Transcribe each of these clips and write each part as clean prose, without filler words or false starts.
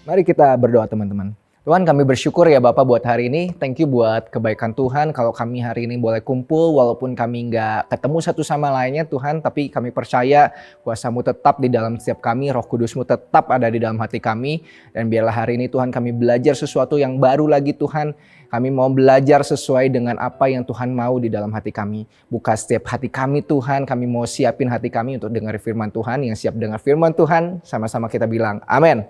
Mari kita berdoa teman-teman. Tuhan, kami bersyukur ya Bapak buat hari ini. Thank you buat kebaikan Tuhan. Kalau kami hari ini boleh kumpul walaupun kami nggak ketemu satu sama lainnya Tuhan. Tapi kami percaya kuasa-Mu tetap di dalam setiap kami. Roh Kudus-Mu tetap ada di dalam hati kami. Dan biarlah hari ini Tuhan kami belajar sesuatu yang baru lagi Tuhan. Kami mau belajar sesuai dengan apa yang Tuhan mau di dalam hati kami. Buka setiap hati kami Tuhan. Kami mau siapin hati kami untuk dengar firman Tuhan. Yang siap dengar firman Tuhan, sama-sama kita bilang amin.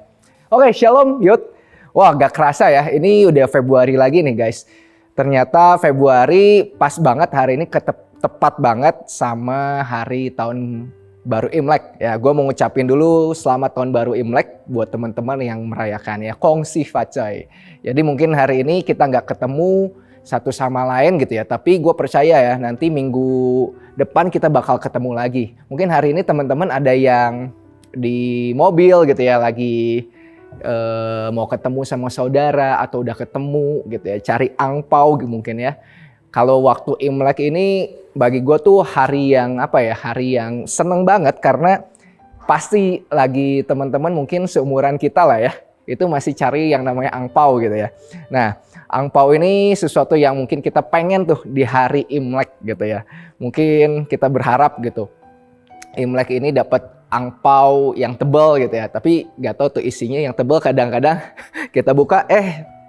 Oke, shalom Yud. Wah, gak kerasa ya, ini udah Februari lagi nih guys. Ternyata Februari pas banget hari ini, tepat banget sama hari tahun baru Imlek. Ya, gue mau ngucapin dulu selamat tahun baru Imlek buat teman-teman yang merayakan ya. Kongsi Facai. Jadi mungkin hari ini kita gak ketemu satu sama lain gitu ya. Tapi gue percaya ya, nanti minggu depan kita bakal ketemu lagi. Mungkin hari ini teman-teman ada yang di mobil gitu ya, lagi mau ketemu sama saudara atau udah ketemu gitu ya, cari angpau mungkin ya. Kalau waktu Imlek ini bagi gue tuh hari yang hari yang seneng banget karena pasti lagi teman-teman mungkin seumuran kita lah ya, itu masih cari yang namanya angpau gitu ya. Nah, angpau ini sesuatu yang mungkin kita pengen tuh di hari Imlek gitu ya. Mungkin kita berharap gitu Imlek ini dapat angpau yang tebal gitu ya, tapi nggak tahu tuh isinya yang tebal. Kadang-kadang kita buka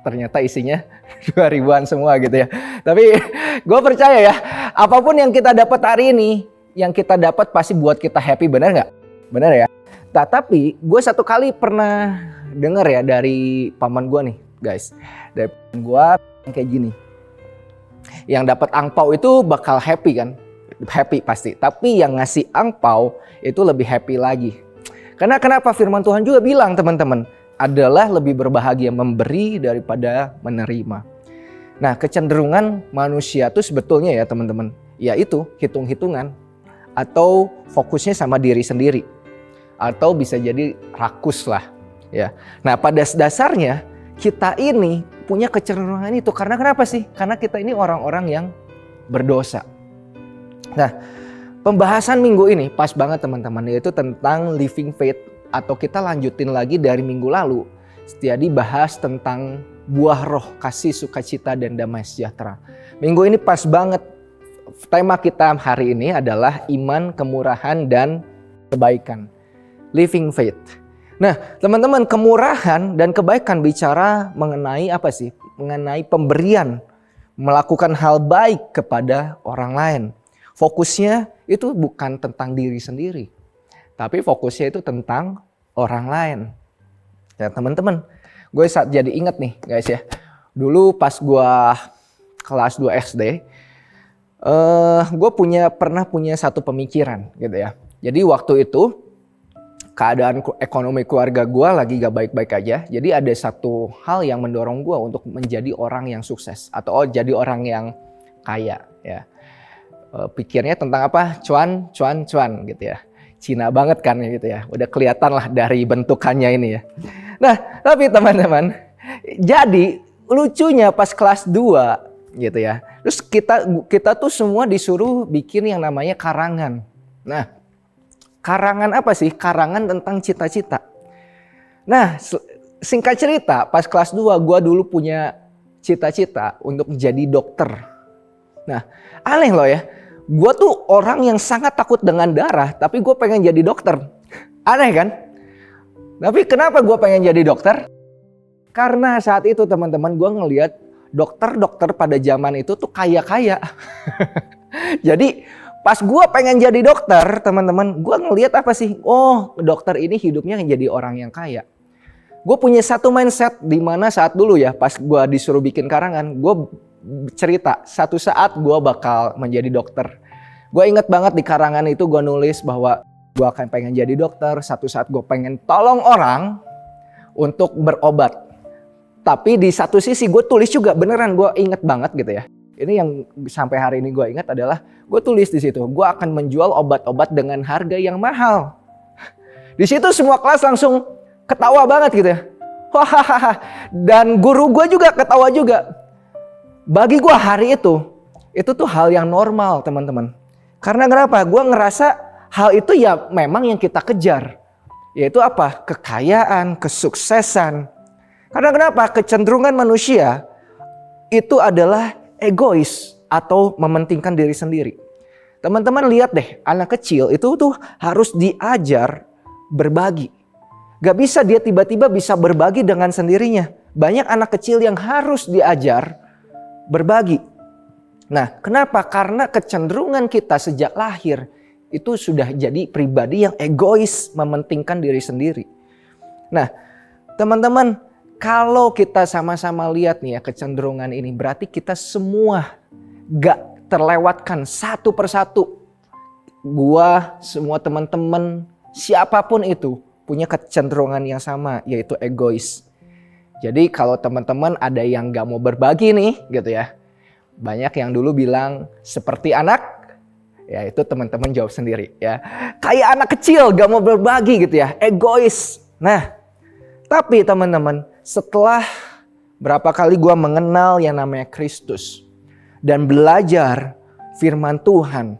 ternyata isinya 2000-an semua gitu ya. Tapi gue percaya ya, apapun yang kita dapat hari ini, yang kita dapat pasti buat kita happy, benar nggak? Benar ya. Nah, tapi gue satu kali pernah dengar ya dari paman gue nih guys, dari paman gue kayak gini, yang dapat angpau itu bakal happy kan? Happy pasti, tapi yang ngasih angpau itu lebih happy lagi. Karena kenapa? Firman Tuhan juga bilang teman-teman, adalah lebih berbahagia memberi daripada menerima. Nah, kecenderungan manusia itu sebetulnya ya teman-teman, yaitu hitung-hitungan atau fokusnya sama diri sendiri, atau bisa jadi rakus lah ya. Nah, pada dasarnya kita ini punya kecenderungan itu karena kenapa sih? Karena kita ini orang-orang yang berdosa. Nah, pembahasan minggu ini pas banget teman-teman, yaitu tentang living faith, atau kita lanjutin lagi dari minggu lalu. Setiadi bahas tentang buah roh, kasih, sukacita, dan damai sejahtera. Minggu ini pas banget, tema kita hari ini adalah iman, kemurahan, dan kebaikan. Living faith. Nah, teman-teman, kemurahan dan kebaikan bicara mengenai apa sih? Mengenai pemberian, melakukan hal baik kepada orang lain. Fokusnya itu bukan tentang diri sendiri, tapi fokusnya itu tentang orang lain. Ya teman-teman, gue jadi inget nih guys ya. Dulu pas gue kelas 2 SD, gue pernah punya satu pemikiran gitu ya. Jadi waktu itu keadaan ekonomi keluarga gue lagi gak baik-baik aja. Jadi ada satu hal yang mendorong gue untuk menjadi orang yang sukses atau jadi orang yang kaya ya. Pikirnya tentang apa? Cuan gitu ya. Cina banget kan gitu ya. Udah kelihatan lah dari bentukannya ini ya. Nah, tapi teman-teman, jadi lucunya pas kelas 2 gitu ya. Terus kita tuh semua disuruh bikin yang namanya karangan. Nah, karangan apa sih? Karangan tentang cita-cita. Nah, singkat cerita, pas kelas 2 gue dulu punya cita-cita untuk jadi dokter. Nah, aneh loh ya. Gue tuh orang yang sangat takut dengan darah, tapi gue pengen jadi dokter. Aneh kan? Tapi kenapa gue pengen jadi dokter? Karena saat itu teman-teman, gue ngelihat dokter-dokter pada zaman itu tuh kaya-kaya. Jadi pas gue pengen jadi dokter, teman-teman, gue ngelihat apa sih? Oh, dokter ini hidupnya jadi orang yang kaya. Gue punya satu mindset di mana saat dulu ya, pas gue disuruh bikin karangan, gue cerita satu saat gue bakal menjadi dokter. Gue inget banget di karangan itu gue nulis bahwa gue akan pengen jadi dokter. Satu saat gue pengen tolong orang untuk berobat. Tapi di satu sisi gue tulis juga beneran, gue inget banget gitu ya. Ini yang sampai hari ini gue ingat adalah gue tulis di situ, gue akan menjual obat-obat dengan harga yang mahal. Di situ semua kelas langsung ketawa banget gitu ya. Hahaha. Dan guru gue juga ketawa juga. Bagi gue hari itu tuh hal yang normal teman-teman. Karena kenapa? Gue ngerasa hal itu ya memang yang kita kejar. Yaitu apa? Kekayaan, kesuksesan. Karena kenapa? Kecenderungan manusia itu adalah egois atau mementingkan diri sendiri. Teman-teman lihat deh, anak kecil itu tuh harus diajar berbagi. Gak bisa dia tiba-tiba bisa berbagi dengan sendirinya. Banyak anak kecil yang harus diajar berbagi. Nah, kenapa? Karena kecenderungan kita sejak lahir itu sudah jadi pribadi yang egois, mementingkan diri sendiri. Nah, teman-teman, kalau kita sama-sama lihat nih ya kecenderungan ini, berarti kita semua gak terlewatkan satu persatu. Gua, semua teman-teman, siapapun itu punya kecenderungan yang sama, yaitu egois. Jadi kalau teman-teman ada yang gak mau berbagi nih gitu ya. Banyak yang dulu bilang seperti anak, ya itu teman-teman jawab sendiri ya. Kayak anak kecil gak mau berbagi gitu ya, egois. Nah, tapi teman-teman, setelah berapa kali gua mengenal yang namanya Kristus dan belajar firman Tuhan,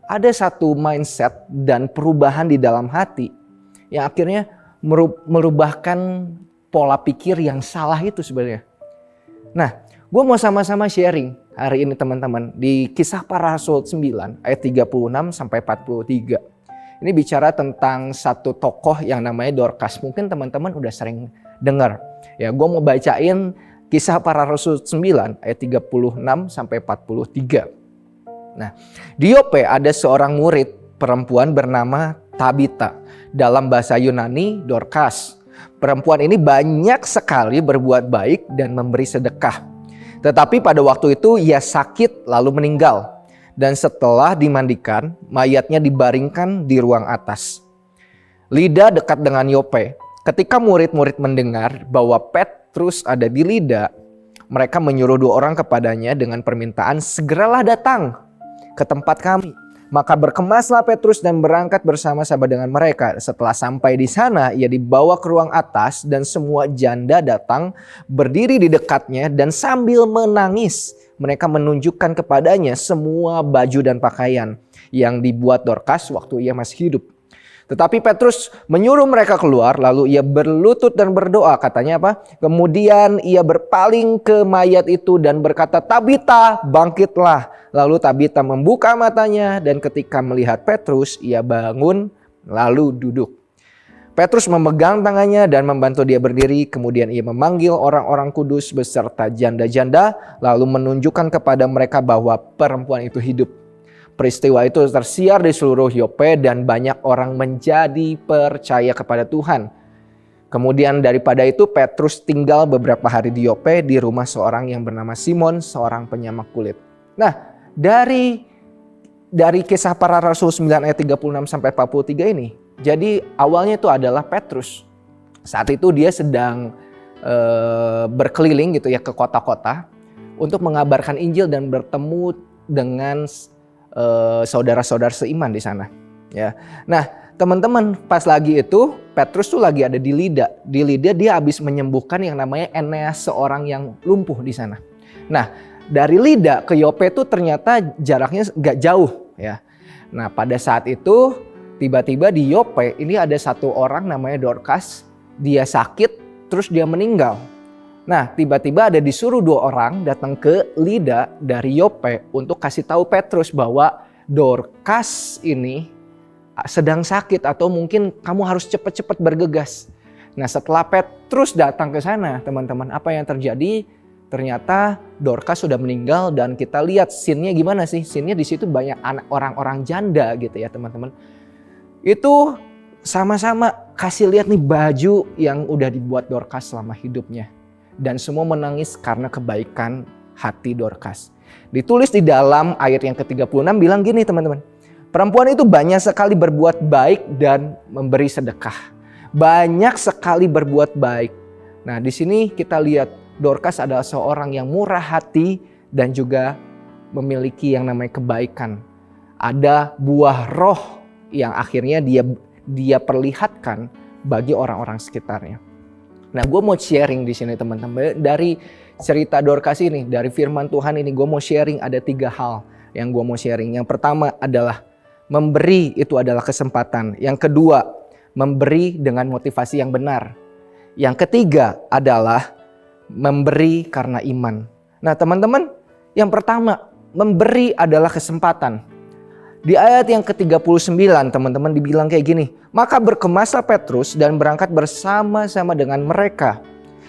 ada satu mindset dan perubahan di dalam hati yang akhirnya merubahkan pola pikir yang salah itu sebenarnya. Nah, gue mau sama-sama sharing hari ini teman-teman di Kisah Para Rasul 9 ayat 36 sampai 43. Ini bicara tentang satu tokoh yang namanya Dorcas. Mungkin teman-teman udah sering dengar. Ya, gue mau bacain Kisah Para Rasul 9 ayat 36 sampai 43. Nah, di Yope ada seorang murid perempuan bernama Tabita. Dalam bahasa Yunani, Dorcas. Perempuan ini banyak sekali berbuat baik dan memberi sedekah. Tetapi pada waktu itu ia sakit lalu meninggal. Dan setelah dimandikan, mayatnya dibaringkan di ruang atas. Lida dekat dengan Yope. Ketika murid-murid mendengar bahwa Petrus ada di Lida, mereka menyuruh 2 orang kepadanya dengan permintaan, segeralah datang ke tempat kami. Maka berkemaslah Petrus dan berangkat bersama-sama dengan mereka. Setelah sampai di sana, ia dibawa ke ruang atas dan semua janda datang berdiri di dekatnya dan sambil menangis mereka menunjukkan kepadanya semua baju dan pakaian yang dibuat Dorcas waktu ia masih hidup. Tetapi Petrus menyuruh mereka keluar, lalu ia berlutut dan berdoa. Katanya apa? Kemudian ia berpaling ke mayat itu dan berkata, Tabita, bangkitlah. Lalu Tabita membuka matanya dan ketika melihat Petrus, ia bangun lalu duduk. Petrus memegang tangannya dan membantu dia berdiri. Kemudian ia memanggil orang-orang kudus beserta janda-janda, lalu menunjukkan kepada mereka bahwa perempuan itu hidup. Peristiwa itu tersiar di seluruh Yope dan banyak orang menjadi percaya kepada Tuhan. Kemudian daripada itu Petrus tinggal beberapa hari di Yope di rumah seorang yang bernama Simon, seorang penyamak kulit. Nah, dari Kisah Para Rasul 9 ayat 36 sampai 43 ini, jadi awalnya itu adalah Petrus. Saat itu dia sedang berkeliling gitu ya ke kota-kota untuk mengabarkan Injil dan bertemu dengan saudara-saudara seiman di sana. Ya, nah teman-teman pas lagi itu Petrus tuh lagi ada di Lida. Di Lida dia habis menyembuhkan yang namanya Eneas, seorang yang lumpuh di sana. Nah dari Lida ke Yope tuh ternyata jaraknya gak jauh ya. Nah pada saat itu tiba-tiba di Yope ini ada satu orang namanya Dorcas. Dia sakit terus dia meninggal. Nah tiba-tiba ada disuruh 2 orang datang ke Lida dari Yope untuk kasih tahu Petrus bahwa Dorcas ini sedang sakit atau mungkin kamu harus cepat-cepat bergegas. Nah setelah Petrus datang ke sana teman-teman, apa yang terjadi? Ternyata Dorcas sudah meninggal dan kita lihat scene-nya gimana sih? Scene-nya di situ banyak anak orang-orang janda gitu ya teman-teman. Itu sama-sama kasih lihat nih baju yang udah dibuat Dorcas selama hidupnya. Dan semua menangis karena kebaikan hati Dorcas. Ditulis di dalam ayat yang ke-36 bilang gini teman-teman. Perempuan itu banyak sekali berbuat baik dan memberi sedekah. Banyak sekali berbuat baik. Nah di sini kita lihat Dorcas adalah seorang yang murah hati dan juga memiliki yang namanya kebaikan. Ada buah roh yang akhirnya dia perlihatkan bagi orang-orang sekitarnya. Nah, gue mau sharing di sini teman-teman dari cerita Dorcas ini, dari firman Tuhan ini gue mau sharing ada 3 hal yang gue mau sharing. Yang pertama adalah memberi itu adalah kesempatan. Yang kedua, memberi dengan motivasi yang benar. Yang ketiga adalah memberi karena iman. Nah teman-teman, yang pertama, memberi adalah kesempatan. Di ayat yang ke-39 teman-teman dibilang kayak gini. Maka berkemaslah Petrus dan berangkat bersama-sama dengan mereka.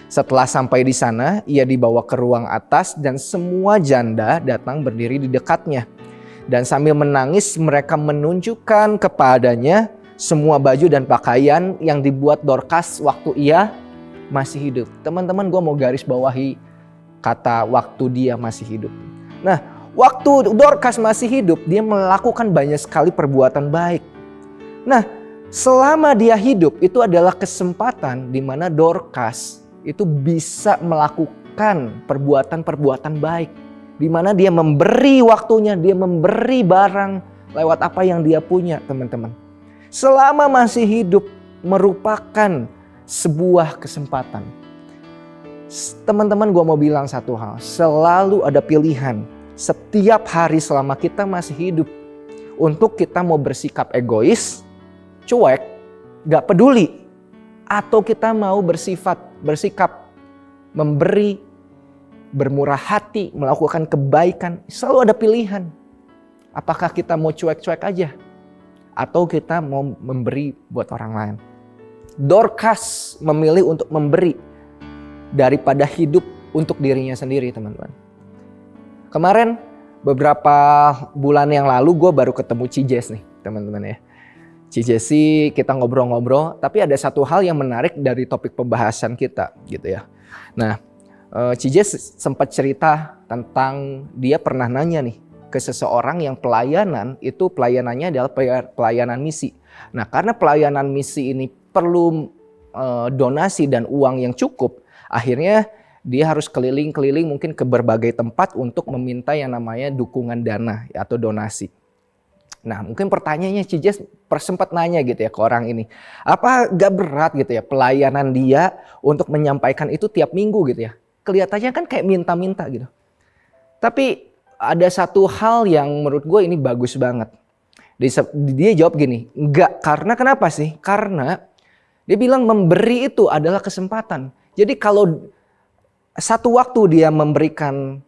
Setelah sampai di sana, ia dibawa ke ruang atas dan semua janda datang berdiri di dekatnya. Dan sambil menangis mereka menunjukkan kepadanya semua baju dan pakaian yang dibuat Dorcas waktu ia masih hidup. Teman-teman, gue mau garis bawahi kata waktu dia masih hidup. Nah, waktu Dorcas masih hidup, dia melakukan banyak sekali perbuatan baik. Nah, selama dia hidup itu adalah kesempatan di mana Dorcas itu bisa melakukan perbuatan-perbuatan baik. Di mana dia memberi waktunya, dia memberi barang lewat apa yang dia punya, teman-teman. Selama masih hidup merupakan sebuah kesempatan. Teman-teman, gue mau bilang satu hal. Selalu ada pilihan setiap hari selama kita masih hidup. Untuk kita mau bersikap egois, cuek, gak peduli. Atau kita mau bersikap memberi, bermurah hati, melakukan kebaikan. Selalu ada pilihan. Apakah kita mau cuek-cuek aja? Atau kita mau memberi buat orang lain. Dorcas memilih untuk memberi daripada hidup untuk dirinya sendiri, teman-teman. Kemarin beberapa bulan yang lalu gue baru ketemu Cijes nih, teman-teman ya. Cijes sih kita ngobrol-ngobrol, tapi ada satu hal yang menarik dari topik pembahasan kita gitu ya. Nah, Cijes sempat cerita tentang dia pernah nanya nih ke seseorang yang pelayanannya adalah pelayanan misi. Nah, karena pelayanan misi ini perlu donasi dan uang yang cukup, akhirnya dia harus keliling-keliling mungkin ke berbagai tempat untuk meminta yang namanya dukungan dana atau donasi. Nah, mungkin pertanyaannya Cijes sempat nanya gitu ya ke orang ini. Apa gak berat gitu ya pelayanan dia untuk menyampaikan itu tiap minggu gitu ya. Kelihatannya kan kayak minta-minta gitu. Tapi ada satu hal yang menurut gue ini bagus banget. Dia jawab gini, enggak. Karena kenapa sih? Karena dia bilang memberi itu adalah kesempatan. Jadi kalau satu waktu dia memberikan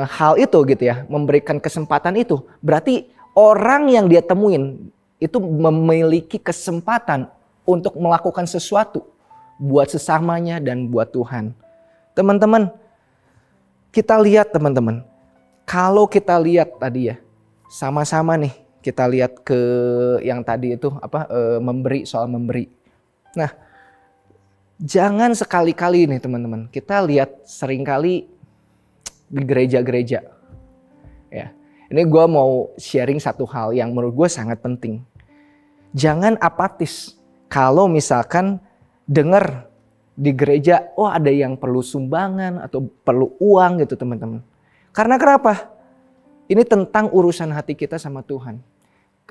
hal itu gitu ya, memberikan kesempatan itu, berarti orang yang dia temuin itu memiliki kesempatan untuk melakukan sesuatu buat sesamanya dan buat Tuhan. Teman-teman, kita lihat teman-teman. Kalau kita lihat tadi ya, sama-sama nih kita lihat ke yang tadi itu memberi, soal memberi. Nah, jangan sekali-kali nih teman-teman, kita lihat seringkali di gereja-gereja. Ya, ini gue mau sharing satu hal yang menurut gue sangat penting. Jangan apatis kalau misalkan dengar di gereja, oh ada yang perlu sumbangan atau perlu uang gitu teman-teman. Karena kenapa? Ini tentang urusan hati kita sama Tuhan.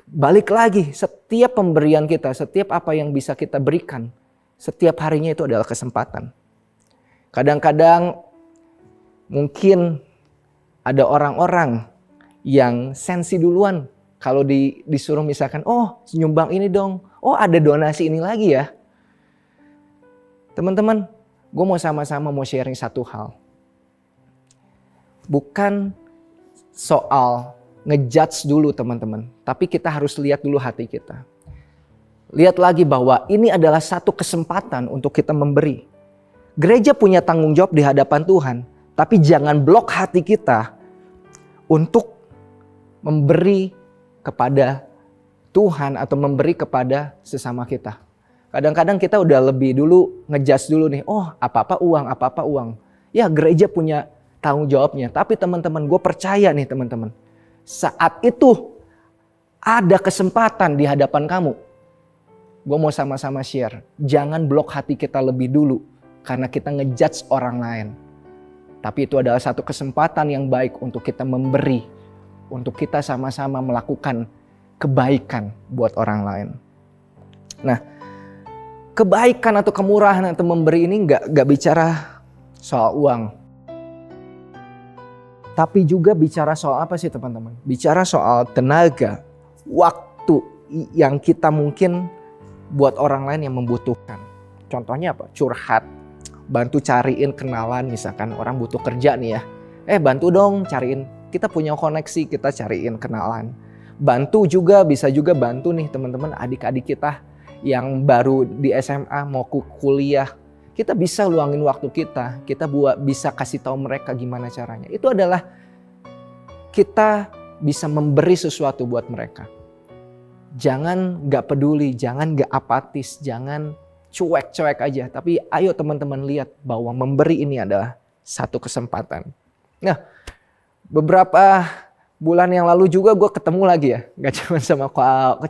Balik lagi, setiap pemberian kita, setiap apa yang bisa kita berikan, setiap harinya itu adalah kesempatan. Kadang-kadang mungkin ada orang-orang yang sensi duluan. Kalau disuruh misalkan, oh nyumbang ini dong, oh ada donasi ini lagi ya. Teman-teman, gue mau sama-sama mau sharing satu hal. Bukan soal ngejudge dulu teman-teman. Tapi kita harus lihat dulu hati kita. Lihat lagi bahwa ini adalah satu kesempatan untuk kita memberi. Gereja punya tanggung jawab di hadapan Tuhan. Tapi jangan blok hati kita untuk memberi kepada Tuhan atau memberi kepada sesama kita. Kadang-kadang kita udah lebih dulu ngejudge dulu nih. Oh apa-apa uang. Ya gereja punya tanggung jawabnya. Tapi teman-teman, gue percaya nih teman-teman. Saat itu ada kesempatan di hadapan kamu. Gue mau sama-sama share. Jangan blok hati kita lebih dulu. Karena kita ngejudge orang lain. Tapi itu adalah satu kesempatan yang baik untuk kita memberi. Untuk kita sama-sama melakukan kebaikan buat orang lain. Nah, kebaikan atau kemurahan atau memberi ini gak bicara soal uang. Tapi juga bicara soal apa sih teman-teman? Bicara soal tenaga, waktu yang kita mungkin buat orang lain yang membutuhkan. Contohnya apa? Curhat, bantu cariin kenalan, misalkan orang butuh kerja nih ya. Bantu dong cariin, kita punya koneksi, kita cariin kenalan. Bantu juga, bisa juga bantu nih teman-teman adik-adik kita yang baru di SMA mau kuliah. Kita bisa luangin waktu kita bisa kasih tahu mereka gimana caranya. Itu adalah kita bisa memberi sesuatu buat mereka. Jangan gak peduli, jangan gak apatis, jangan cuek-cuek aja. Tapi ayo teman-teman lihat bahwa memberi ini adalah satu kesempatan. Nah, beberapa bulan yang lalu juga gue ketemu lagi ya. Gak cuma sama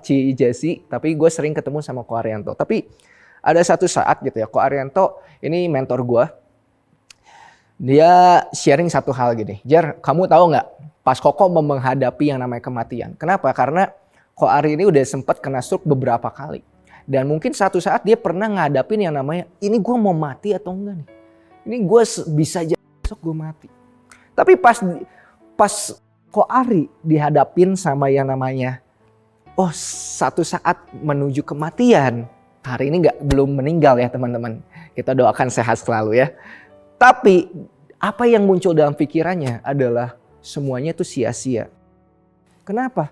Ci Jesse, tapi gue sering ketemu sama Ko Arianto. Tapi ada satu saat gitu ya, Ko Arianto ini mentor gue. Dia sharing satu hal gini. Jar, kamu tahu gak pas Koko mau menghadapi yang namanya kematian. Kenapa? Karena Ko Ari ini udah sempat kena stroke beberapa kali. Dan mungkin satu saat dia pernah ngadapin yang namanya, ini gue mau mati atau enggak nih? Ini gue bisa aja besok gue mati. Tapi pas Ko Ari dihadapin sama yang namanya, satu saat menuju kematian. Hari ini belum meninggal ya teman-teman. Kita doakan sehat selalu ya. Tapi apa yang muncul dalam pikirannya adalah semuanya itu sia-sia. Kenapa?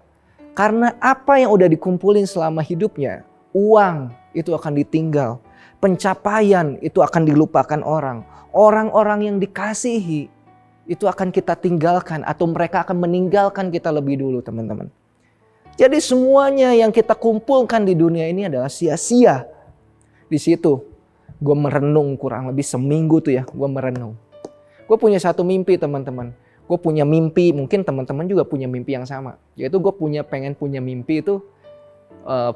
Karena apa yang udah dikumpulin selama hidupnya, uang itu akan ditinggal. Pencapaian itu akan dilupakan orang. Orang-orang yang dikasihi itu akan kita tinggalkan atau mereka akan meninggalkan kita lebih dulu teman-teman. Jadi semuanya yang kita kumpulkan di dunia ini adalah sia-sia. Di situ gue merenung kurang lebih seminggu tuh ya, gue merenung. Gue punya satu mimpi teman-teman. Gue punya mimpi, mungkin teman-teman juga punya mimpi yang sama. Yaitu gue pengen punya mimpi itu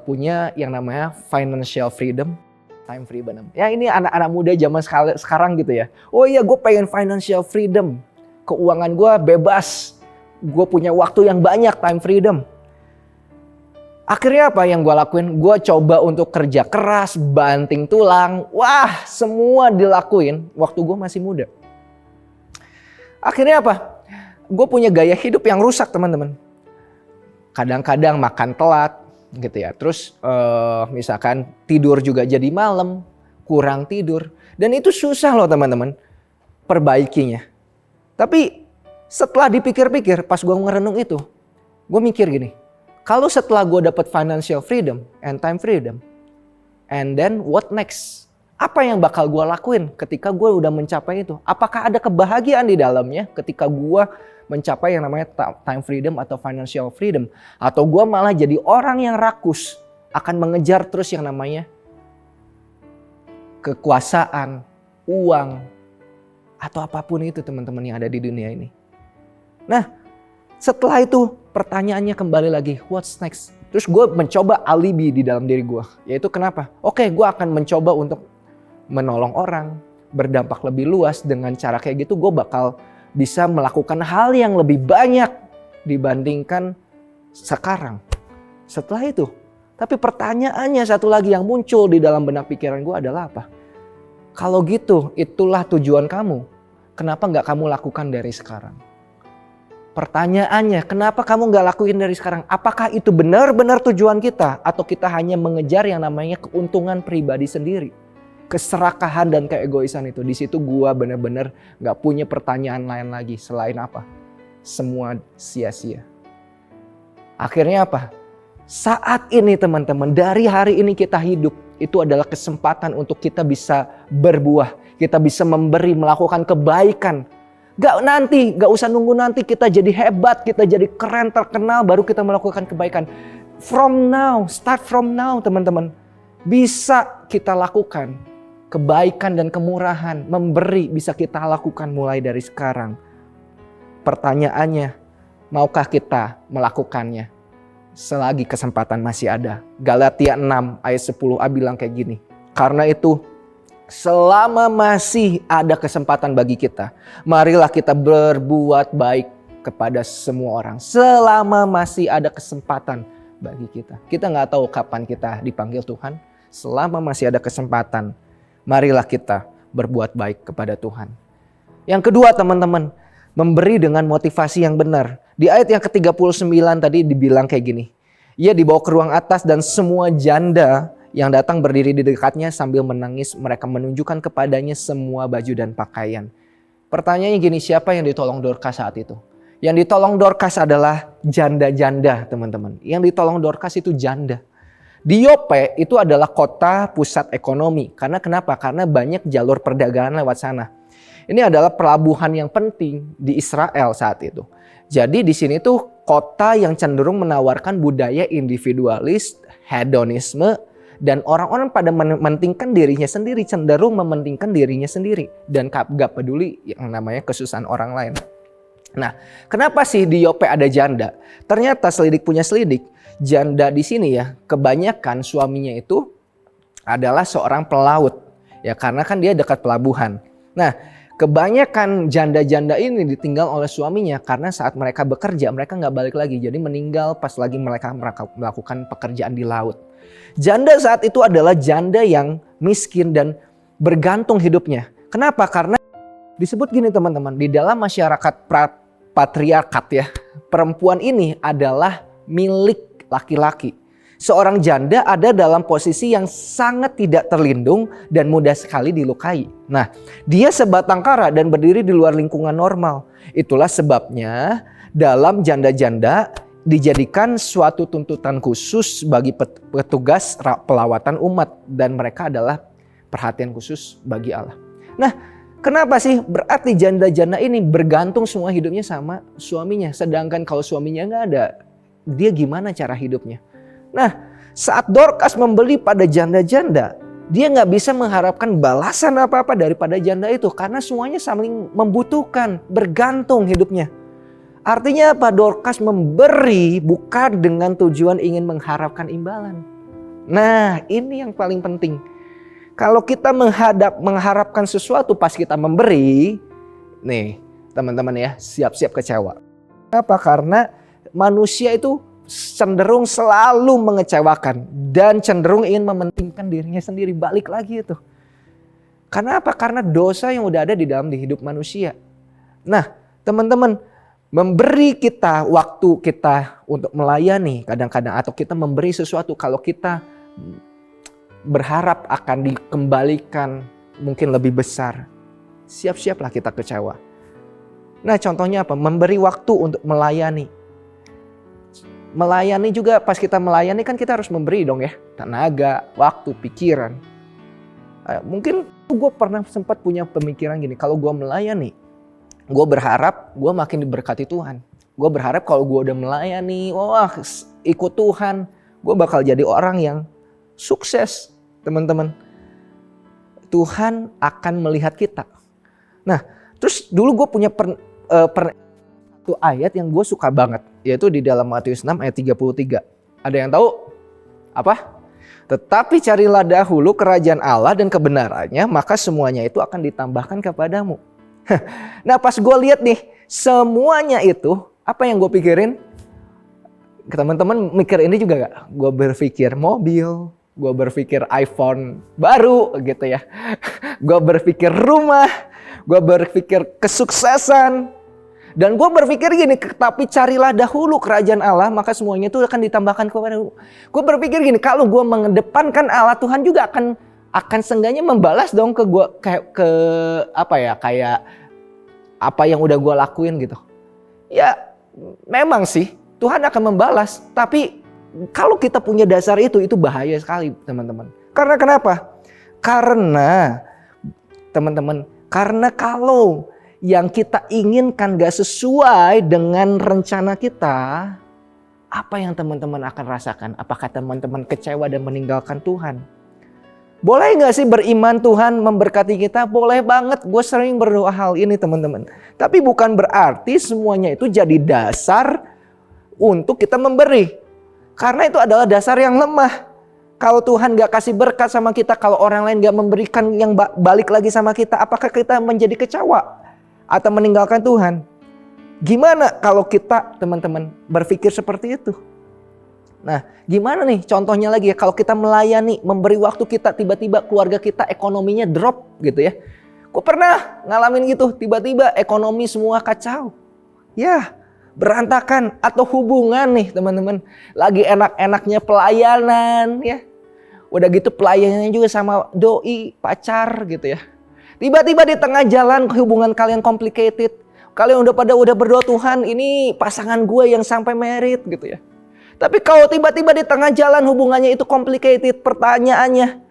punya yang namanya financial freedom, time freedom. Ya ini anak-anak muda zaman sekarang gitu ya. Oh iya gue pengen financial freedom. Keuangan gue bebas. Gue punya waktu yang banyak, time freedom. Akhirnya apa yang gue lakuin? Gue coba untuk kerja keras, banting tulang. Wah, semua dilakuin waktu gue masih muda. Akhirnya apa? Gue punya gaya hidup yang rusak teman-teman. Kadang-kadang makan telat gitu ya. Terus misalkan tidur juga jadi malam, kurang tidur. Dan itu susah loh teman-teman perbaikinya. Tapi setelah dipikir-pikir pas gue ngerenung itu, gue mikir gini. Kalau setelah gue dapat financial freedom and time freedom, and then what next? Apa yang bakal gue lakuin ketika gue udah mencapai itu? Apakah ada kebahagiaan di dalamnya ketika gue mencapai yang namanya time freedom atau financial freedom? Atau gue malah jadi orang yang rakus, akan mengejar terus yang namanya kekuasaan, uang, atau apapun itu teman-teman yang ada di dunia ini. Nah, setelah itu pertanyaannya kembali lagi, what's next? Terus gue mencoba alibi di dalam diri gue. Yaitu kenapa? Oke, gue akan mencoba untuk menolong orang, berdampak lebih luas. Dengan cara kayak gitu gue bakal bisa melakukan hal yang lebih banyak dibandingkan sekarang. Setelah itu, tapi pertanyaannya satu lagi yang muncul di dalam benak pikiran gue adalah apa? Kalau gitu, itulah tujuan kamu. Kenapa gak kamu lakukan dari sekarang? Pertanyaannya, kenapa kamu gak lakuin dari sekarang? Apakah itu benar-benar tujuan kita? Atau kita hanya mengejar yang namanya keuntungan pribadi sendiri? Keserakahan dan keegoisan itu. Di situ gua benar-benar gak punya pertanyaan lain lagi. Selain apa? Semua sia-sia. Akhirnya apa? Saat ini teman-teman, dari hari ini kita hidup. Itu adalah kesempatan untuk kita bisa berbuah. Kita bisa memberi, melakukan kebaikan. Gak usah nunggu nanti kita jadi hebat, kita jadi keren, terkenal, baru kita melakukan kebaikan. From now, start from now teman-teman. Bisa kita lakukan kebaikan dan kemurahan, memberi bisa kita lakukan mulai dari sekarang. Pertanyaannya, maukah kita melakukannya selagi kesempatan masih ada? Galatia 6 ayat 10a bilang kayak gini. Karena itu, selama masih ada kesempatan bagi kita, marilah kita berbuat baik kepada semua orang. Selama masih ada kesempatan bagi kita. Kita gak tahu kapan kita dipanggil Tuhan. Selama masih ada kesempatan, marilah kita berbuat baik kepada Tuhan. Yang kedua teman-teman, memberi dengan motivasi yang benar. Di ayat yang ke-39 tadi dibilang kayak gini. Ia dibawa ke ruang atas dan semua janda yang datang berdiri di dekatnya sambil menangis. Mereka menunjukkan kepadanya semua baju dan pakaian. Pertanyaannya gini, siapa yang ditolong Dorcas saat itu? Yang ditolong Dorcas adalah janda-janda, teman-teman. Yang ditolong Dorcas itu janda. Di Yope itu adalah kota pusat ekonomi. Karena kenapa? Karena banyak jalur perdagangan lewat sana. Ini adalah pelabuhan yang penting di Israel saat itu. Jadi di sini tuh kota yang cenderung menawarkan budaya individualis, hedonisme, dan orang-orang pada mementingkan dirinya sendiri, cenderung mementingkan dirinya sendiri. Dan gak peduli yang namanya kesusahan orang lain. Nah, kenapa sih di Yope ada janda? Ternyata selidik punya selidik, janda di sini ya, kebanyakan suaminya itu adalah seorang pelaut. Ya karena kan dia dekat pelabuhan. Nah, kebanyakan janda-janda ini ditinggal oleh suaminya karena saat mereka bekerja mereka nggak balik lagi. Jadi meninggal pas lagi mereka melakukan pekerjaan di laut. Janda saat itu adalah janda yang miskin dan bergantung hidupnya. Kenapa? Karena disebut gini teman-teman, di dalam masyarakat patriarkat ya, perempuan ini adalah milik laki-laki. Seorang janda ada dalam posisi yang sangat tidak terlindung dan mudah sekali dilukai. Nah, dia sebatang kara dan berdiri di luar lingkungan normal. Itulah sebabnya dalam janda-janda dijadikan suatu tuntutan khusus bagi petugas pelawatan umat. Dan mereka adalah perhatian khusus bagi Allah. Nah, kenapa sih? Berarti janda-janda ini bergantung semua hidupnya sama suaminya. Sedangkan kalau suaminya nggak ada, dia gimana cara hidupnya? Nah, saat Dorcas membeli pada janda-janda, dia nggak bisa mengharapkan balasan apa-apa daripada janda itu. Karena semuanya saling membutuhkan, bergantung hidupnya. Artinya apa? Dorcas memberi bukan dengan tujuan ingin mengharapkan imbalan. Nah, ini yang paling penting. Kalau kita mengharapkan sesuatu pas kita memberi, nih teman-teman ya, siap-siap kecewa. Apa? Karena manusia itu cenderung selalu mengecewakan dan cenderung ingin mementingkan dirinya sendiri. Balik lagi itu. Karena apa? Karena dosa yang udah ada di dalam hidup manusia. Nah, teman-teman, memberi kita waktu kita untuk melayani kadang-kadang, atau kita memberi sesuatu kalau kita berharap akan dikembalikan mungkin lebih besar, siap-siaplah kita kecewa. Nah, contohnya apa? Memberi waktu untuk melayani. Melayani juga, pas kita melayani kan kita harus memberi dong ya. Tenaga, waktu, pikiran. Mungkin gue pernah sempat punya pemikiran gini. Kalau gue melayani, gue berharap gue makin diberkati Tuhan. Gue berharap kalau gue udah melayani, wah ikut Tuhan, gue bakal jadi orang yang sukses, teman-teman. Tuhan akan melihat kita. Nah, terus dulu gue punya satu ayat yang gue suka banget, yaitu di dalam Matius 6 ayat 33. Ada yang tahu? Apa? Tetapi carilah dahulu kerajaan Allah dan kebenarannya, maka semuanya itu akan ditambahkan kepadamu. Nah, pas gue lihat nih, semuanya itu, apa yang gue pikirin? Teman-teman mikir ini juga gak? Gue berpikir mobil, gue berpikir iPhone baru gitu ya. Gue berpikir rumah, gue berpikir kesuksesan. Dan gue berpikir gini, tapi carilah dahulu kerajaan Allah, maka semuanya itu akan ditambahkan kepadamu. Gue berpikir gini, kalau gue mengedepankan Allah, Tuhan juga akan seenggaknya membalas dong ke gue, kayak apa yang udah gue lakuin gitu. Ya memang sih Tuhan akan membalas, tapi kalau kita punya dasar itu bahaya sekali teman-teman. Karena kenapa? Karena teman-teman, karena kalau yang kita inginkan gak sesuai dengan rencana kita, apa yang teman-teman akan rasakan? Apakah teman-teman kecewa dan meninggalkan Tuhan? Boleh gak sih beriman Tuhan memberkati kita? Boleh banget, gue sering berdoa hal ini teman-teman. Tapi bukan berarti semuanya itu jadi dasar untuk kita memberi. Karena itu adalah dasar yang lemah. Kalau Tuhan gak kasih berkat sama kita, kalau orang lain gak memberikan yang balik lagi sama kita, apakah kita menjadi kecewa atau meninggalkan Tuhan? Gimana kalau kita teman-teman berpikir seperti itu? Nah, gimana nih contohnya lagi ya, kalau kita melayani, memberi waktu kita, tiba-tiba keluarga kita ekonominya drop gitu ya. Gue pernah ngalamin gitu, tiba-tiba ekonomi semua kacau. Ya, berantakan. Atau hubungan nih teman-teman, lagi enak-enaknya pelayanan ya. Udah gitu pelayanannya juga sama doi, pacar gitu ya. Tiba-tiba di tengah jalan hubungan kalian complicated. Kalian udah berdoa, Tuhan ini pasangan gue yang sampai merit gitu ya. Tapi kalau tiba-tiba di tengah jalan hubungannya itu complicated, pertanyaannya,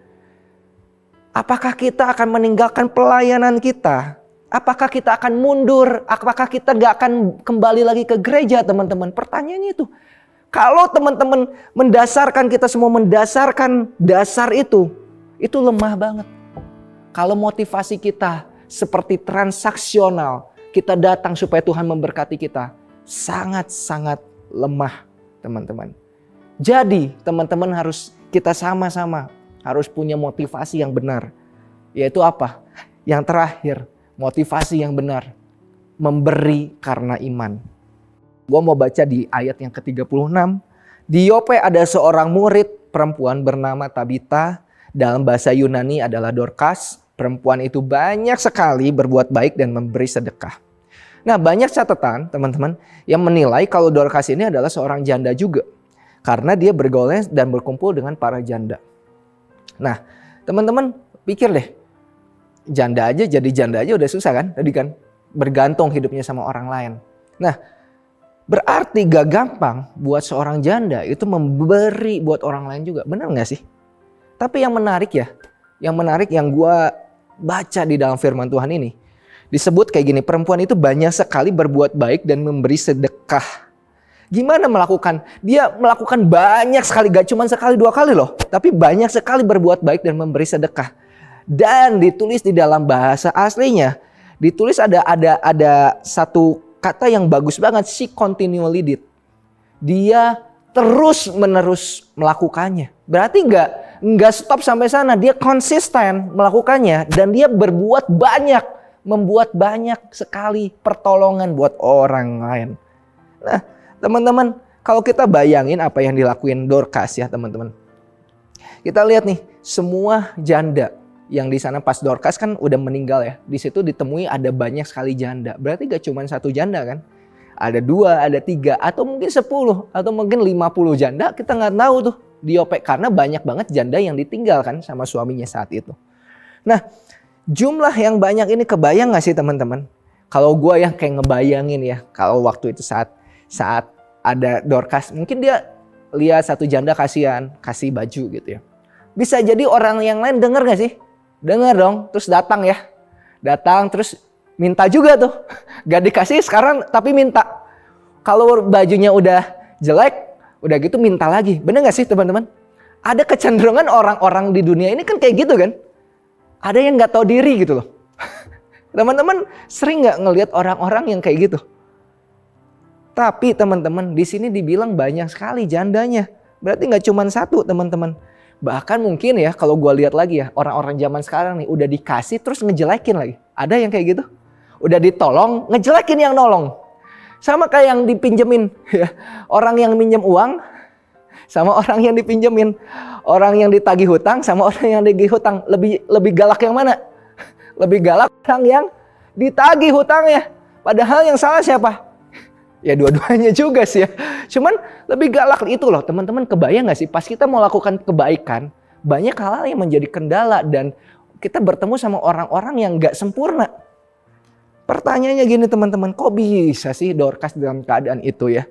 apakah kita akan meninggalkan pelayanan kita? Apakah kita akan mundur? Apakah kita gak akan kembali lagi ke gereja, teman-teman? Pertanyaannya itu. Kalau teman-teman mendasarkan, kita semua mendasarkan dasar itu lemah banget. Kalau motivasi kita seperti transaksional, kita datang supaya Tuhan memberkati kita, sangat-sangat lemah. Teman-teman. Jadi teman-teman kita sama-sama harus punya motivasi yang benar. Yaitu apa? Yang terakhir, motivasi yang benar. Memberi karena iman. Gua mau baca di ayat yang ke-36. Di Yope ada seorang murid perempuan bernama Tabita. Dalam bahasa Yunani adalah Dorcas. Perempuan itu banyak sekali berbuat baik dan memberi sedekah. Nah, banyak catatan teman-teman yang menilai kalau Dorcas ini adalah seorang janda juga. Karena dia bergaulnya dan berkumpul dengan para janda. Nah, teman-teman pikir deh. Jadi janda aja udah susah kan? Tadi kan bergantung hidupnya sama orang lain. Nah, berarti gak gampang buat seorang janda itu memberi buat orang lain juga. Benar gak sih? Tapi yang menarik yang gue baca di dalam firman Tuhan ini. Disebut kayak gini, perempuan itu banyak sekali berbuat baik dan memberi sedekah. Gimana melakukan? Dia melakukan banyak sekali, gak cuma sekali dua kali loh. Tapi banyak sekali berbuat baik dan memberi sedekah. Dan ditulis di dalam bahasa aslinya, ditulis ada satu kata yang bagus banget, she continually did. Dia terus menerus melakukannya. Berarti nggak stop sampai sana, dia konsisten melakukannya dan dia berbuat banyak. Membuat banyak sekali pertolongan buat orang lain. Nah, teman-teman, kalau kita bayangin apa yang dilakuin Dorcas ya, teman-teman. Kita lihat nih, semua janda yang di sana pas Dorcas kan udah meninggal ya. Di situ ditemui ada banyak sekali janda. Berarti gak cuma satu janda kan? Ada 2, ada 3, atau mungkin 10, atau mungkin 50 janda. Kita nggak tahu tuh di Yope karena banyak banget janda yang ditinggalkan sama suaminya saat itu. Nah, jumlah yang banyak ini kebayang gak sih teman-teman? Kalau gue yang kayak ngebayangin ya. Kalau waktu itu saat ada Dorcas. Mungkin dia lihat satu janda kasihan. Kasih baju gitu ya. Bisa jadi orang yang lain denger gak sih? Denger dong. Terus datang ya. Datang terus minta juga tuh. Gak dikasih sekarang tapi minta. Kalau bajunya udah jelek. Udah gitu minta lagi. Bener gak sih teman-teman? Ada kecenderungan orang-orang di dunia ini kan kayak gitu kan? Ada yang gak tahu diri gitu loh. Teman-teman sering gak ngelihat orang-orang yang kayak gitu? Tapi teman-teman di sini dibilang banyak sekali jandanya. Berarti gak cuma satu teman-teman. Bahkan mungkin ya kalau gue lihat lagi ya. Orang-orang zaman sekarang nih udah dikasih terus ngejelekin lagi. Ada yang kayak gitu. Udah ditolong ngejelekin yang nolong. Sama kayak yang dipinjemin. Orang yang minjem uang sama orang yang dipinjemin. Orang yang ditagih hutang sama orang yang digigih hutang. Lebih galak yang mana? Lebih galak orang yang ditagih hutangnya. Padahal yang salah siapa? Ya dua-duanya juga sih ya. Cuman lebih galak itu loh. Teman-teman kebayang gak sih? Pas kita mau lakukan kebaikan. Banyak hal yang menjadi kendala. Dan kita bertemu sama orang-orang yang gak sempurna. Pertanyaannya gini teman-teman. Kok bisa sih Dorcas dalam keadaan itu ya?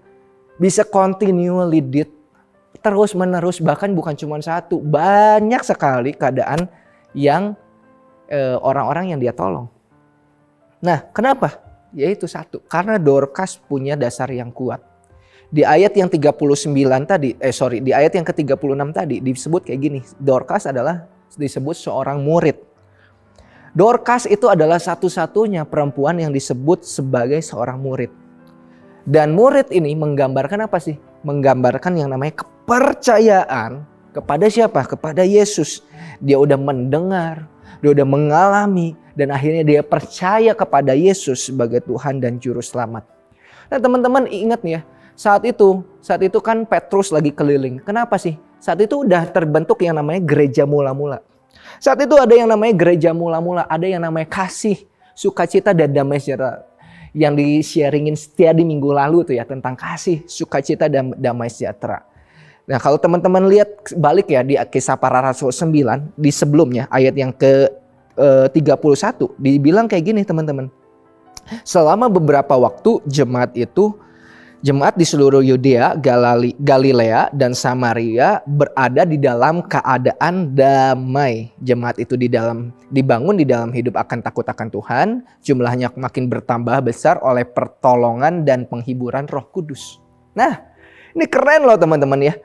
Bisa continually did. Terus menerus, bahkan bukan cuma satu, banyak sekali keadaan yang orang-orang yang dia tolong. Nah, kenapa? Yaitu satu, karena Dorcas punya dasar yang kuat. Di ayat yang 39 tadi, di ayat yang ke-36 tadi disebut kayak gini, Dorcas adalah disebut seorang murid. Dorcas itu adalah satu-satunya perempuan yang disebut sebagai seorang murid. Dan murid ini menggambarkan apa sih? Menggambarkan yang namanya kepercayaan kepada siapa? Kepada Yesus. Dia udah mendengar, dia udah mengalami, dan akhirnya dia percaya kepada Yesus sebagai Tuhan dan Juru Selamat. Nah teman-teman ingat nih ya, saat itu kan Petrus lagi keliling. Kenapa sih? Saat itu udah terbentuk yang namanya gereja mula-mula. Saat itu ada yang namanya gereja mula-mula, ada yang namanya kasih, sukacita dan damai sejahtera. Yang di-sharingin setia di minggu lalu tuh ya tentang kasih, sukacita dan damai sejahtera. Nah, kalau teman-teman lihat balik ya di Kisah Para Rasul 9 di sebelumnya ayat yang ke 31 dibilang kayak gini teman-teman. Selama beberapa waktu jemaat di seluruh Yudea, Galilea dan Samaria berada di dalam keadaan damai. Jemaat itu dibangun di dalam hidup akan takut akan Tuhan, jumlahnya makin bertambah besar oleh pertolongan dan penghiburan Roh Kudus. Nah, ini keren loh teman-teman ya.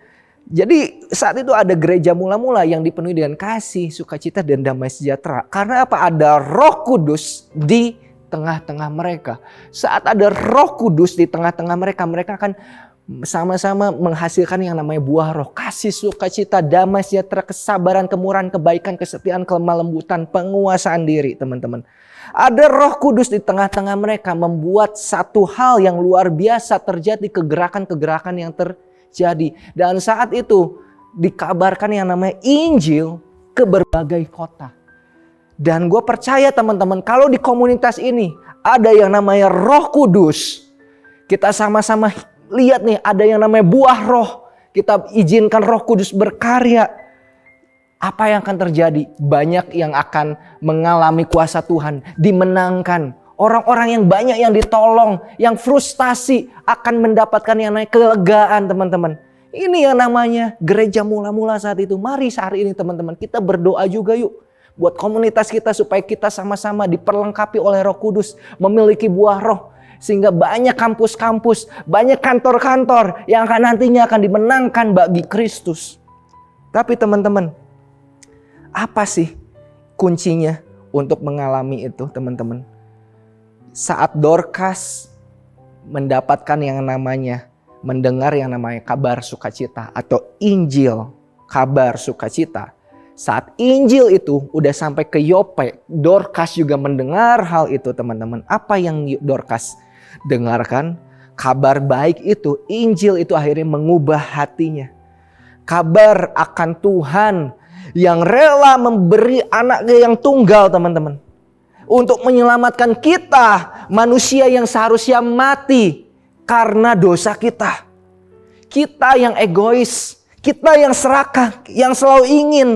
Jadi saat itu ada gereja mula-mula yang dipenuhi dengan kasih, sukacita dan damai sejahtera. Karena apa? Ada Roh Kudus di tengah-tengah mereka. Saat ada Roh Kudus di tengah-tengah mereka, mereka akan sama-sama menghasilkan yang namanya buah roh. Kasih, sukacita, damai sejahtera, kesabaran, kemurahan, kebaikan, kesetiaan, kelemah lembutan, penguasaan diri teman-teman. Ada Roh Kudus di tengah-tengah mereka membuat satu hal yang luar biasa terjadi, kegerakan-kegerakan yang terjadi. Dan saat itu dikabarkan yang namanya Injil ke berbagai kota. Dan gue percaya teman-teman, kalau di komunitas ini ada yang namanya Roh Kudus, kita sama-sama lihat nih ada yang namanya buah roh. Kita izinkan Roh Kudus berkarya. Apa yang akan terjadi? Banyak yang akan mengalami kuasa Tuhan, dimenangkan. Orang-orang yang banyak yang ditolong, yang frustasi akan mendapatkan yang namanya kelegaan teman-teman. Ini yang namanya gereja mula-mula saat itu. Mari hari ini teman-teman kita berdoa juga yuk. Buat komunitas kita supaya kita sama-sama diperlengkapi oleh Roh Kudus. Memiliki buah roh. Sehingga banyak kampus-kampus, banyak kantor-kantor yang nantinya akan dimenangkan bagi Kristus. Tapi teman-teman, apa sih kuncinya untuk mengalami itu teman-teman? Saat Dorcas mendapatkan yang namanya, mendengar yang namanya kabar sukacita atau Injil kabar sukacita. Saat Injil itu udah sampai ke Yope, Dorcas juga mendengar hal itu teman-teman. Apa yang Dorcas dengarkan? Kabar baik itu, Injil itu akhirnya mengubah hatinya. Kabar akan Tuhan yang rela memberi anaknya yang tunggal teman-teman. Untuk menyelamatkan kita, manusia yang seharusnya mati karena dosa kita. Kita yang egois, kita yang serakah, yang selalu ingin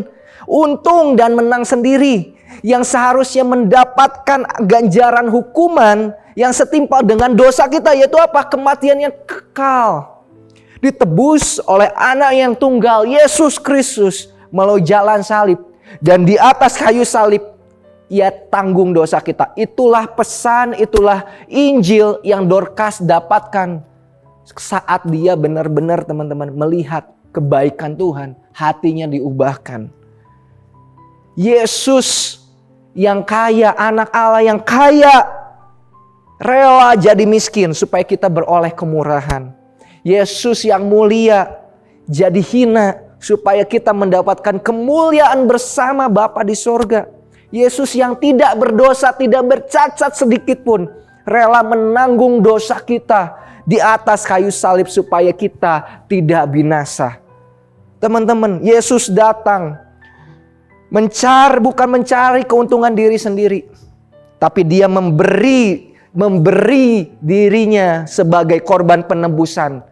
untung dan menang sendiri, yang seharusnya mendapatkan ganjaran hukuman yang setimpal dengan dosa kita, yaitu apa? Kematian yang kekal. Ditebus oleh anak yang tunggal, Yesus Kristus, melalui jalan salib. Dan di atas kayu salib, ia tanggung dosa kita. Itulah pesan, itulah Injil yang Dorcas dapatkan saat dia benar-benar teman-teman melihat kebaikan Tuhan, hatinya diubahkan. Yesus yang kaya, anak Allah yang kaya, rela jadi miskin supaya kita beroleh kemurahan. Yesus yang mulia jadi hina supaya kita mendapatkan kemuliaan bersama Bapa di sorga. Yesus yang tidak berdosa, tidak bercacat sedikit pun, rela menanggung dosa kita di atas kayu salib supaya kita tidak binasa. Teman-teman, Yesus datang bukan mencari keuntungan diri sendiri, tapi dia memberi dirinya sebagai korban penebusan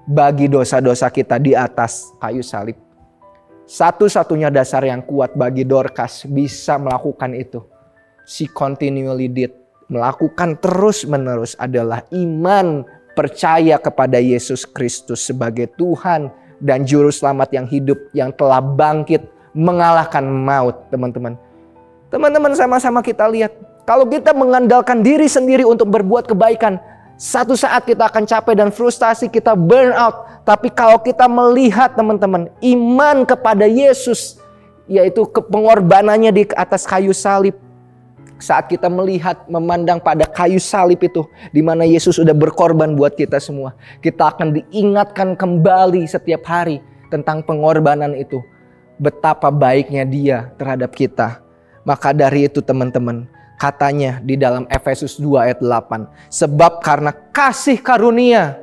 bagi dosa-dosa kita di atas kayu salib. Satu-satunya dasar yang kuat bagi Dorcas bisa melakukan itu, she continually did, melakukan terus-menerus, adalah iman percaya kepada Yesus Kristus sebagai Tuhan dan Juru Selamat yang hidup, yang telah bangkit mengalahkan maut, teman-teman. Teman-teman, sama-sama kita lihat, kalau kita mengandalkan diri sendiri untuk berbuat kebaikan, satu saat kita akan capek dan frustasi, kita burn out. Tapi kalau kita melihat teman-teman, iman kepada Yesus, yaitu pengorbanannya di atas kayu salib. Saat kita melihat, memandang pada kayu salib itu, di mana Yesus sudah berkorban buat kita semua, kita akan diingatkan kembali setiap hari tentang pengorbanan itu. Betapa baiknya Dia terhadap kita. Maka dari itu teman-teman, katanya di dalam Efesus 2 ayat 8, sebab karena kasih karunia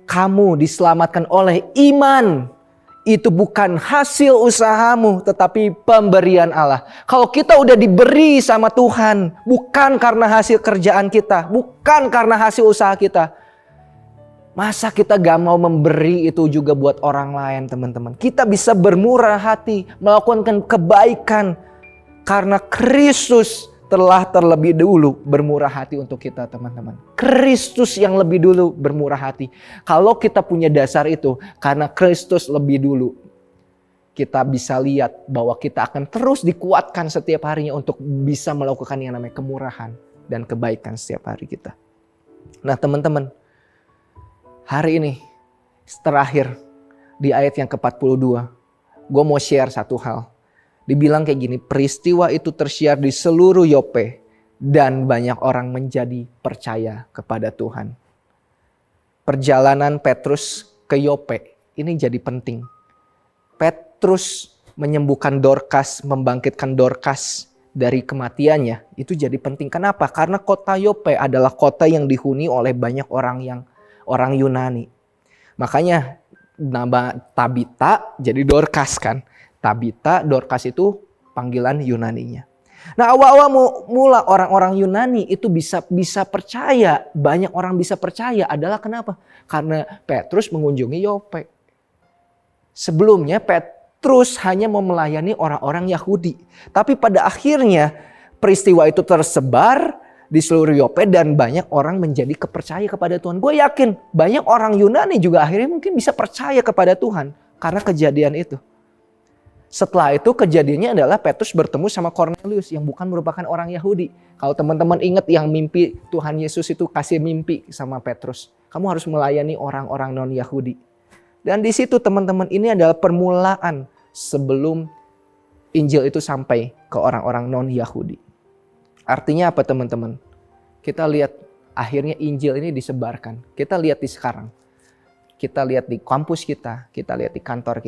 kamu diselamatkan oleh iman. Itu bukan hasil usahamu, tetapi pemberian Allah. Kalau kita udah diberi sama Tuhan, bukan karena hasil kerjaan kita, bukan karena hasil usaha kita, Masa kita gak mau memberi itu juga buat orang lain, teman-teman? Kita bisa bermurah hati, melakukan kebaikan karena Kristus telah terlebih dulu bermurah hati untuk kita, teman-teman. Kristus yang lebih dulu bermurah hati. Kalau kita punya dasar itu, karena Kristus lebih dulu, kita bisa lihat bahwa kita akan terus dikuatkan setiap harinya untuk bisa melakukan yang namanya kemurahan dan kebaikan setiap hari kita. Nah, teman-teman, hari ini terakhir di ayat yang ke-42, gue mau share satu hal. Dibilang kayak gini, peristiwa itu tersiar di seluruh Yope dan banyak orang menjadi percaya kepada Tuhan. Perjalanan Petrus ke Yope ini jadi penting. Petrus menyembuhkan Dorcas, membangkitkan Dorcas dari kematiannya, itu jadi penting. Kenapa? Karena kota Yope adalah kota yang dihuni oleh banyak orang Yunani. Makanya nama Tabita jadi Dorcas kan. Tabita, Dorcas itu panggilan Yunaninya. Nah, awal-awal mula orang-orang Yunani itu bisa percaya, banyak orang bisa percaya adalah kenapa? Karena Petrus mengunjungi Yope. Sebelumnya Petrus hanya mau melayani orang-orang Yahudi. Tapi pada akhirnya peristiwa itu tersebar di seluruh Yope dan banyak orang menjadi percaya kepada Tuhan. Gue yakin banyak orang Yunani juga akhirnya mungkin bisa percaya kepada Tuhan karena kejadian itu. Setelah itu kejadiannya adalah Petrus bertemu sama Cornelius yang bukan merupakan orang Yahudi. Kalau teman-teman ingat yang mimpi Tuhan Yesus itu kasih mimpi sama Petrus. Kamu harus melayani orang-orang non-Yahudi. Dan di situ teman-teman ini adalah permulaan sebelum Injil itu sampai ke orang-orang non-Yahudi. Artinya apa teman-teman? Kita lihat akhirnya Injil ini disebarkan. Kita lihat di sekarang. Kita lihat di kampus kita lihat di kantor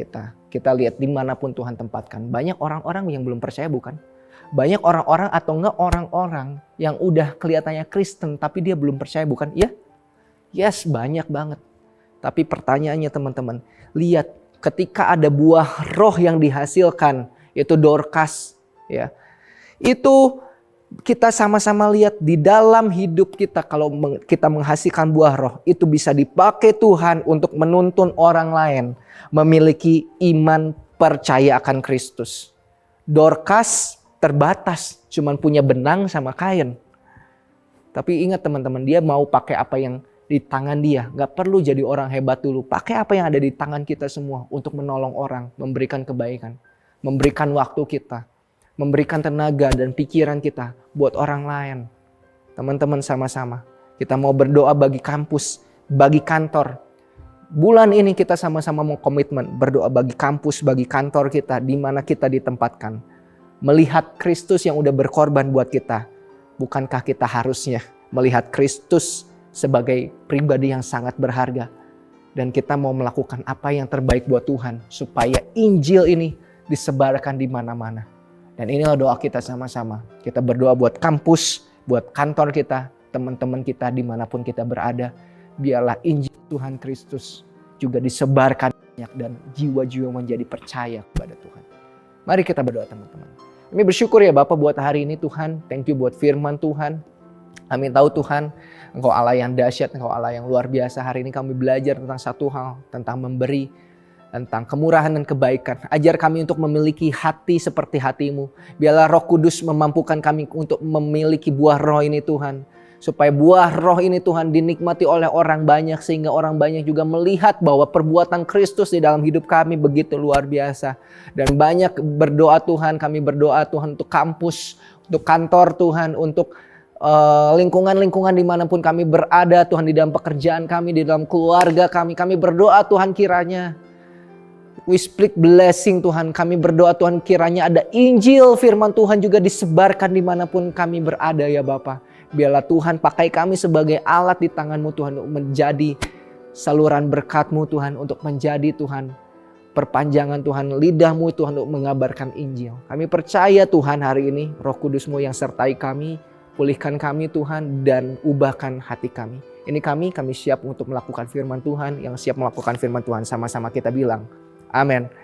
kita lihat dimanapun Tuhan tempatkan. Banyak orang-orang yang belum percaya bukan? Banyak orang-orang atau enggak orang-orang yang udah kelihatannya Kristen tapi dia belum percaya bukan? Ya? Yes, banyak banget. Tapi pertanyaannya teman-teman, lihat ketika ada buah roh yang dihasilkan, yaitu Dorcas. Ya, itu kita sama-sama lihat di dalam hidup kita kalau kita menghasilkan buah roh itu bisa dipakai Tuhan untuk menuntun orang lain memiliki iman percaya akan Kristus. Dorcas terbatas, cuman punya benang sama kain. Tapi ingat teman-teman, dia mau pakai apa yang di tangan dia. Gak perlu jadi orang hebat dulu. Pakai apa yang ada di tangan kita semua untuk menolong orang, memberikan kebaikan, memberikan waktu kita, memberikan tenaga dan pikiran kita buat orang lain. Teman-teman sama-sama. Kita mau berdoa bagi kampus, bagi kantor. Bulan ini kita sama-sama mau komitmen berdoa bagi kampus, bagi kantor kita, di mana kita ditempatkan. Melihat Kristus yang udah berkorban buat kita. Bukankah kita harusnya melihat Kristus sebagai pribadi yang sangat berharga. Dan kita mau melakukan apa yang terbaik buat Tuhan. Supaya Injil ini disebarkan di mana-mana. Dan inilah doa kita sama-sama. Kita berdoa buat kampus, buat kantor kita, teman-teman kita dimanapun kita berada. Biarlah Injil Tuhan Kristus juga disebarkan banyak dan jiwa-jiwa menjadi percaya kepada Tuhan. Mari kita berdoa teman-teman. Kami bersyukur ya Bapak buat hari ini Tuhan. Thank you buat firman Tuhan. Kami tahu Tuhan, Engkau Allah yang dahsyat, Engkau Allah yang luar biasa. Hari ini kami belajar tentang satu hal, tentang memberi, tentang kemurahan dan kebaikan. Ajar kami untuk memiliki hati seperti hati-Mu. Biarlah Roh Kudus memampukan kami untuk memiliki buah roh ini Tuhan. Supaya buah roh ini Tuhan dinikmati oleh orang banyak. Sehingga orang banyak juga melihat bahwa perbuatan Kristus di dalam hidup kami begitu luar biasa. Dan banyak berdoa Tuhan, kami berdoa Tuhan untuk kampus, untuk kantor Tuhan, untuk lingkungan-lingkungan dimanapun kami berada Tuhan, di dalam pekerjaan kami, di dalam keluarga kami. Kami berdoa Tuhan kiranya we speak blessing Tuhan. Kami berdoa Tuhan kiranya ada Injil firman Tuhan juga disebarkan dimanapun kami berada ya Bapa. Biarlah Tuhan pakai kami sebagai alat di tangan-Mu Tuhan untuk menjadi saluran berkat-Mu Tuhan, untuk menjadi Tuhan perpanjangan Tuhan lidah-Mu Tuhan untuk mengabarkan Injil. Kami percaya Tuhan hari ini Roh Kudus-Mu yang sertai kami, pulihkan kami Tuhan dan ubahkan hati kami. Ini kami siap untuk melakukan firman Tuhan, yang siap melakukan firman Tuhan sama-sama kita bilang. Amin.